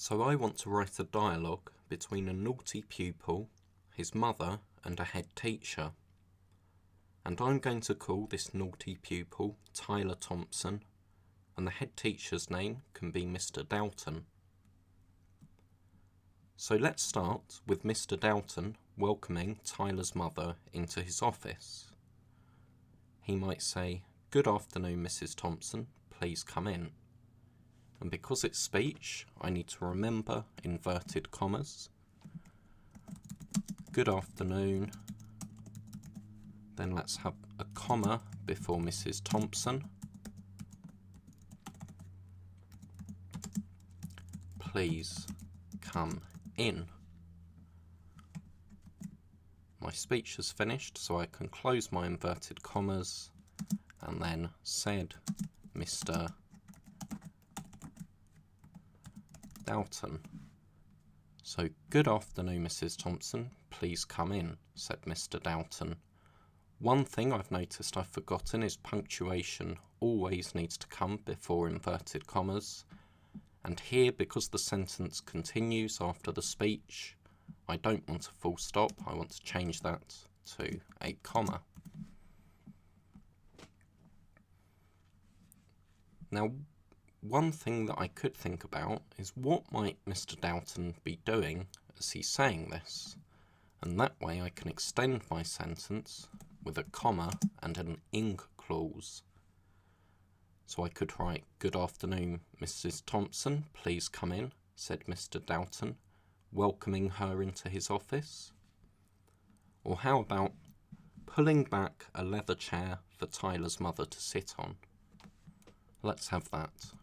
So I want to write a dialogue between a naughty pupil, his mother, and a head teacher. And I'm going to call this naughty pupil Tyler Thompson, and the head teacher's name can be Mr. Dalton. So let's start with Mr. Dalton welcoming Tyler's mother into his office. He might say, "Good afternoon, Mrs. Thompson, please come in." And because it's speech, I need to remember inverted commas. Good afternoon. Then let's have a comma before Mrs. Thompson. Please come in. My speech is finished, so I can close my inverted commas and then said Mr. Dalton. So, good afternoon, Mrs. Thompson, please come in, said Mr. Dalton. One thing I've noticed I've forgotten is punctuation always needs to come before inverted commas. And here, because the sentence continues after the speech, I don't want a full stop, I want to change that to a comma. Now, one thing that I could think about is what might Mr. Dalton be doing as he's saying this? And that way I can extend my sentence with a comma and an ing clause. So I could write, "Good afternoon, Mrs. Thompson, please come in," said Mr. Dalton, welcoming her into his office. Or how about pulling back a leather chair for Tyler's mother to sit on? Let's have that.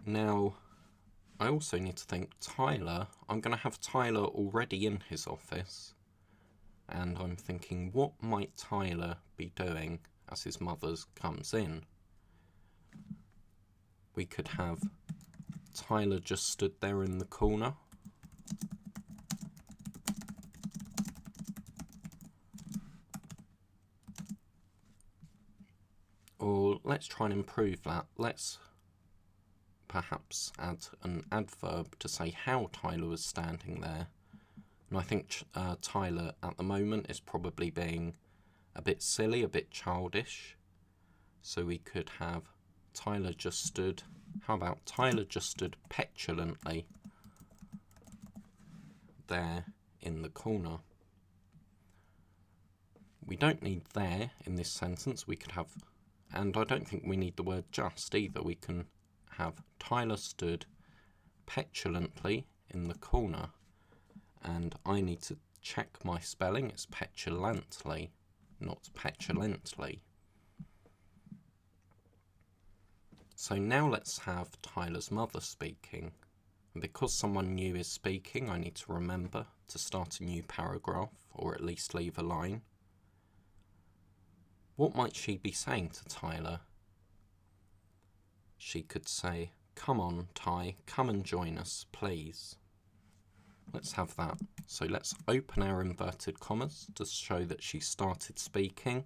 Now, I also need to think Tyler, I'm going to have Tyler already in his office, and I'm thinking, what might Tyler be doing as his mother comes in? We could have Tyler just stood there in the corner. Or let's try and improve that. Let's perhaps add an adverb to say how Tyler was standing there. And I think Tyler at the moment is probably being a bit silly, a bit childish. So we could have Tyler just stood. How about Tyler just stood petulantly there in the corner? We don't need there in this sentence. We could have, and I don't think we need the word just either. We can have Tyler stood petulantly in the corner, and I need to check my spelling. It's petulantly, not petulantly. So now let's have Tyler's mother speaking. And because someone new is speaking, I need to remember to start a new paragraph, or at least leave a line. What might she be saying to Tyler? She could say, "Come on, Ty, come and join us, please." Let's have that. So let's open our inverted commas to show that she started speaking.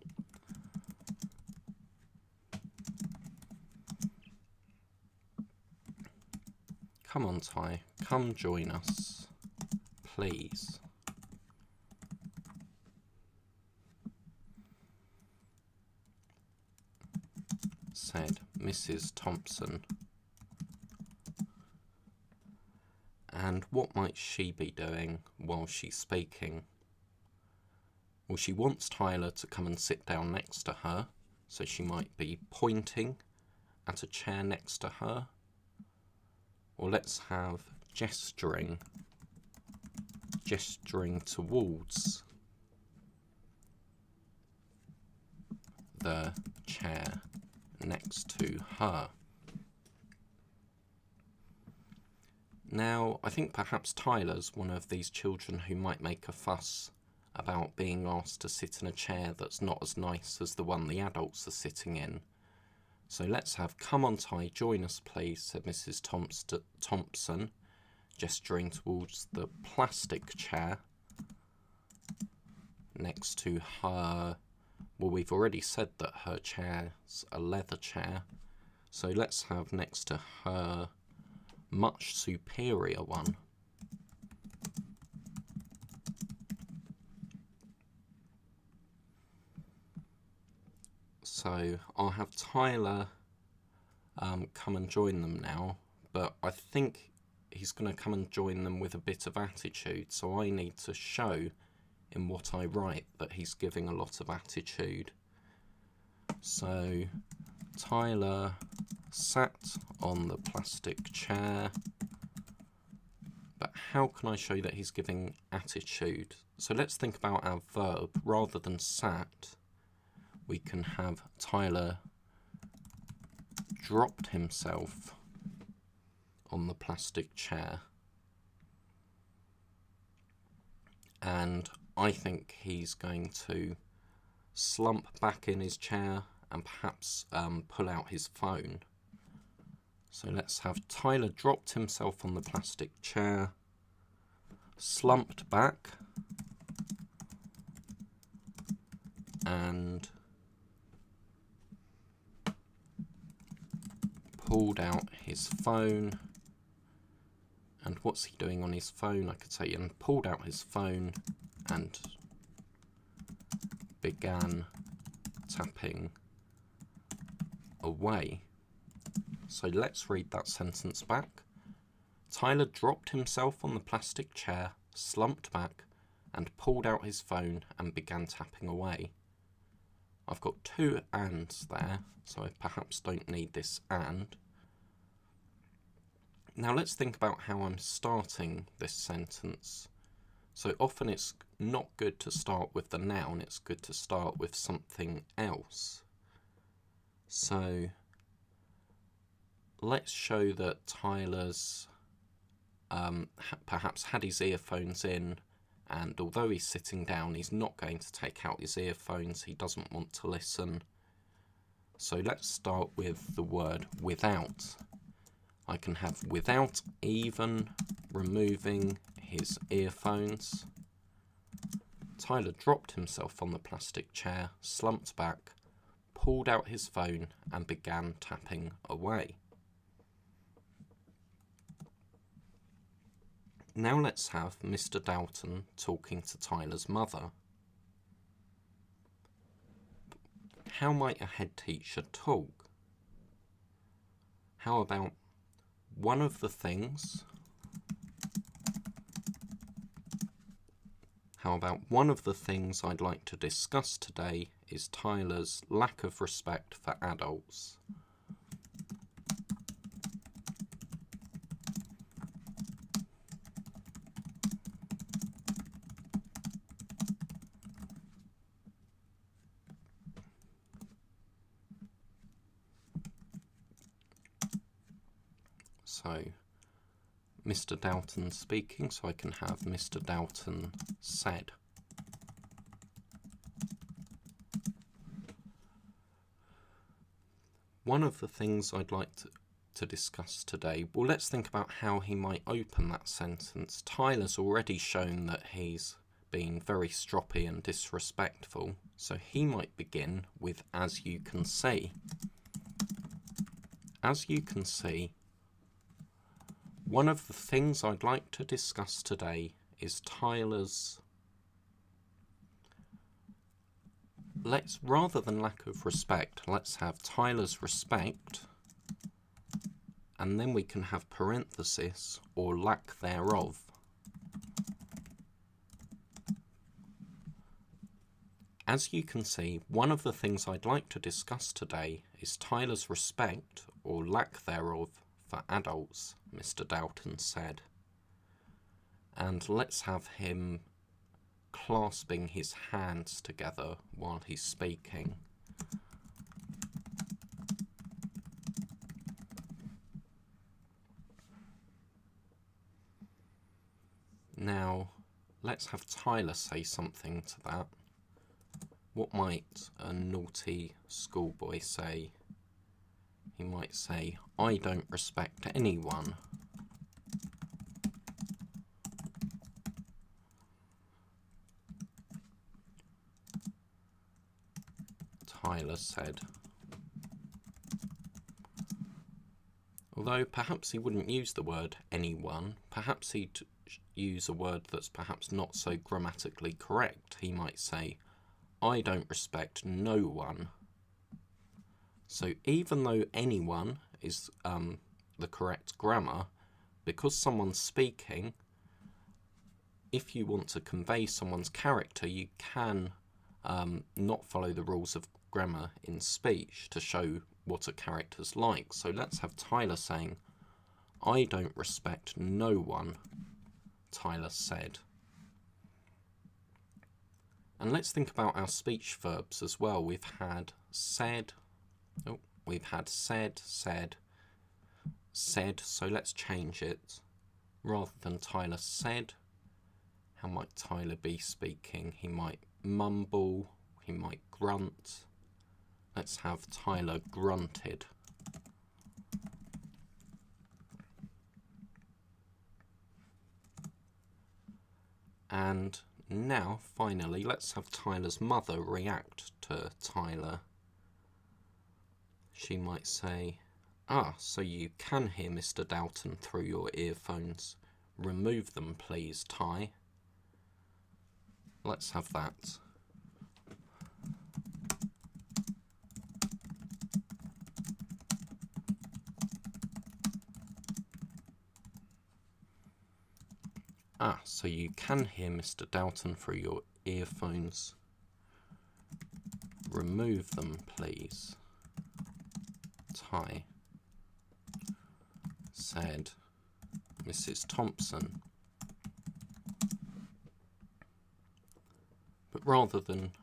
"Come on, Ty, come join us, please." Said Mrs. Thompson. And what might she be doing while she's speaking? Well, she wants Tyler to come and sit down next to her, so she might be pointing at a chair next to her. Or let's have gesturing towards the chair next to her. Now, I think perhaps Tyler's one of these children who might make a fuss about being asked to sit in a chair that's not as nice as the one the adults are sitting in. So let's have, "Come on, Ty, join us, please," said Mrs. Thompson, gesturing towards the plastic chair next to her, well, we've already said that her chair's a leather chair, so let's have next to her much superior one. So I'll have Tyler come and join them now, but I think he's going to come and join them with a bit of attitude, so I need to show in what I write that he's giving a lot of attitude. So Tyler sat on the plastic chair, but how can I show that he's giving attitude? So let's think about our verb. Rather than sat, we can have Tyler dropped himself on the plastic chair, and I think he's going to slump back in his chair and perhaps pull out his phone. So let's have Tyler dropped himself on the plastic chair, slumped back, and pulled out his phone. And what's he doing on his phone? I could say, and pulled out his phone and began tapping away. So let's read that sentence back. Tyler dropped himself on the plastic chair, slumped back, and pulled out his phone and began tapping away. I've got two ands there, so I perhaps don't need this and. Now let's think about how I'm starting this sentence. So often it's not good to start with the noun, it's good to start with something else. So let's show that Tyler's perhaps had his earphones in, and although he's sitting down, he's not going to take out his earphones, he doesn't want to listen. So let's start with the word without. I can have without even removing his earphones. Tyler dropped himself on the plastic chair, slumped back, pulled out his phone and began tapping away. Now let's have Mr. Dalton talking to Tyler's mother. How might a head teacher talk? How about one of the things I'd like to discuss today is Tyler's lack of respect for adults. So, Mr. Dalton speaking, so I can have Mr. Dalton said. One of the things I'd like to discuss today, well, let's think about how he might open that sentence. Tyler's already shown that he's been very stroppy and disrespectful, so he might begin with, as you can see. As you can see, one of the things I'd like to discuss today is Tyler's, rather than lack of respect, let's have Tyler's respect, and then we can have parenthesis, or lack thereof. As you can see, one of the things I'd like to discuss today is Tyler's respect, or lack thereof, for adults, Mr. Dalton said. And let's have him clasping his hands together while he's speaking. Now, let's have Tyler say something to that. What might a naughty schoolboy say? He might say, I don't respect anyone. Tyler said. Although perhaps he wouldn't use the word anyone, perhaps he'd use a word that's perhaps not so grammatically correct. He might say, I don't respect no one. So even though anyone is the correct grammar, because someone's speaking, if you want to convey someone's character, you can not follow the rules of grammar in speech to show what a character's like. So let's have Tyler saying, I don't respect no one, Tyler said. And let's think about our speech verbs as well. We've had said, said, so let's change it. Rather than Tyler said, how might Tyler be speaking? He might mumble, he might grunt. Let's have Tyler grunted. And now, finally, let's have Tyler's mother react to Tyler. She might say, so you can hear Mr. Dalton through your earphones. Remove them, please, Ty. Let's have that. So you can hear Mr. Dalton through your earphones. Remove them, please, Ty, said Mrs. Thompson. But rather than,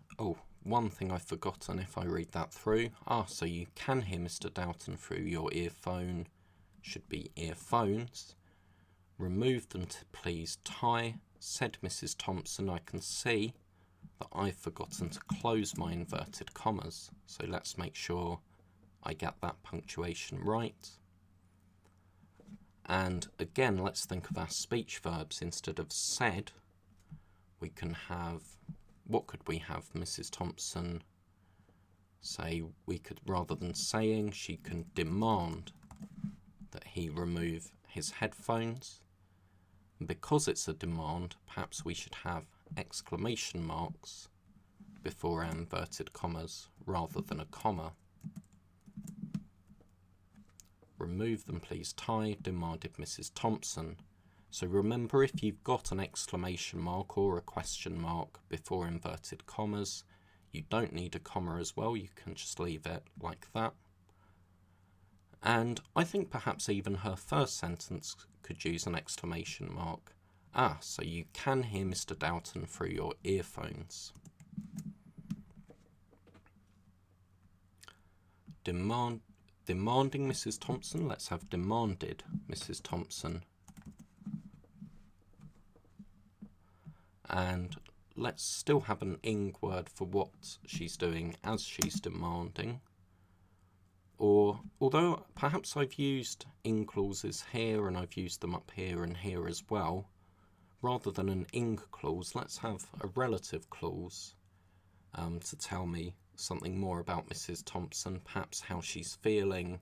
one thing I've forgotten if I read that through. So you can hear Mr. Dalton through your earphone. Should be earphones. Remove them, please, Ty, said Mrs. Thompson. I can see that I've forgotten to close my inverted commas. So let's make sure I get that punctuation right. And again, let's think of our speech verbs. Instead of said, we can have, what could we have Mrs. Thompson say? We could, rather than saying, she can demand that he remove his headphones. And because it's a demand, perhaps we should have exclamation marks before our inverted commas rather than a comma. Remove them, please, Ty, demanded Mrs. Thompson. So remember, if you've got an exclamation mark or a question mark before inverted commas, you don't need a comma as well. You can just leave it like that. And I think perhaps even her first sentence could use an exclamation mark. So you can hear Mr. Dalton through your earphones. Demanding Mrs. Thompson. Let's have demanded Mrs. Thompson. And let's still have an ing word for what she's doing as she's demanding. Or, although perhaps I've used ing clauses here and I've used them up here and here as well, rather than an ing clause, let's have a relative clause to tell me something more about Mrs. Thompson, perhaps how she's feeling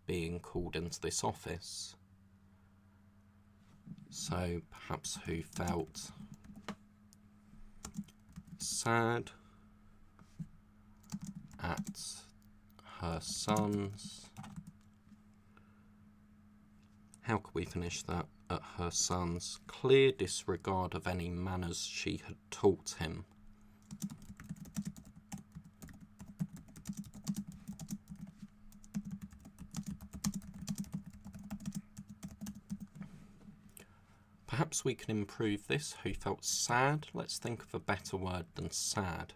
being called into this office. So perhaps who felt sad at her son's, how could we finish that? At her son's clear disregard of any manners she had taught him. Perhaps we can improve this. Who felt sad? Let's think of a better word than sad.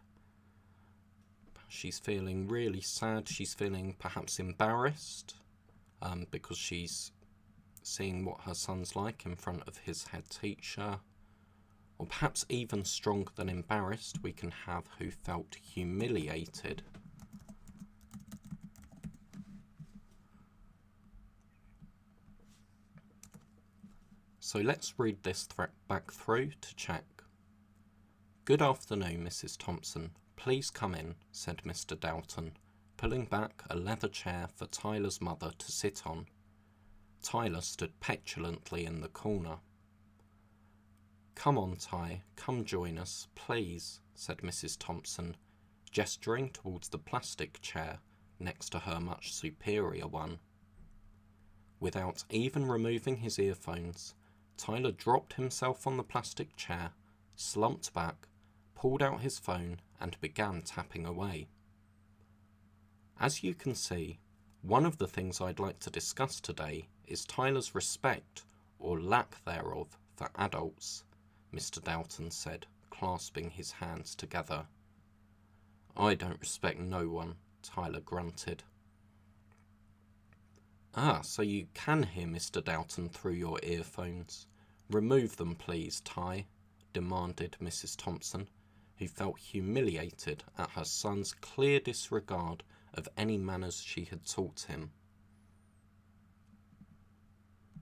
She's feeling really sad. She's feeling perhaps embarrassed because she's seeing what her son's like in front of his head teacher. Or perhaps even stronger than embarrassed, we can have who felt humiliated. So let's read this back through to check. Good afternoon, Mrs. Thompson. Please come in, said Mr. Dalton, pulling back a leather chair for Tyler's mother to sit on. Tyler stood petulantly in the corner. Come on, Ty, come join us, please, said Mrs. Thompson, gesturing towards the plastic chair next to her much superior one. Without even removing his earphones, Tyler dropped himself on the plastic chair, slumped back, pulled out his phone, and began tapping away. As you can see, one of the things I'd like to discuss today is Tyler's respect, or lack thereof, for adults, Mr. Dalton said, clasping his hands together. I don't respect no one, Tyler grunted. Ah, so you can hear Mr. Dalton through your earphones. Remove them, please, Ty, demanded Mrs. Thompson, who felt humiliated at her son's clear disregard of any manners she had taught him.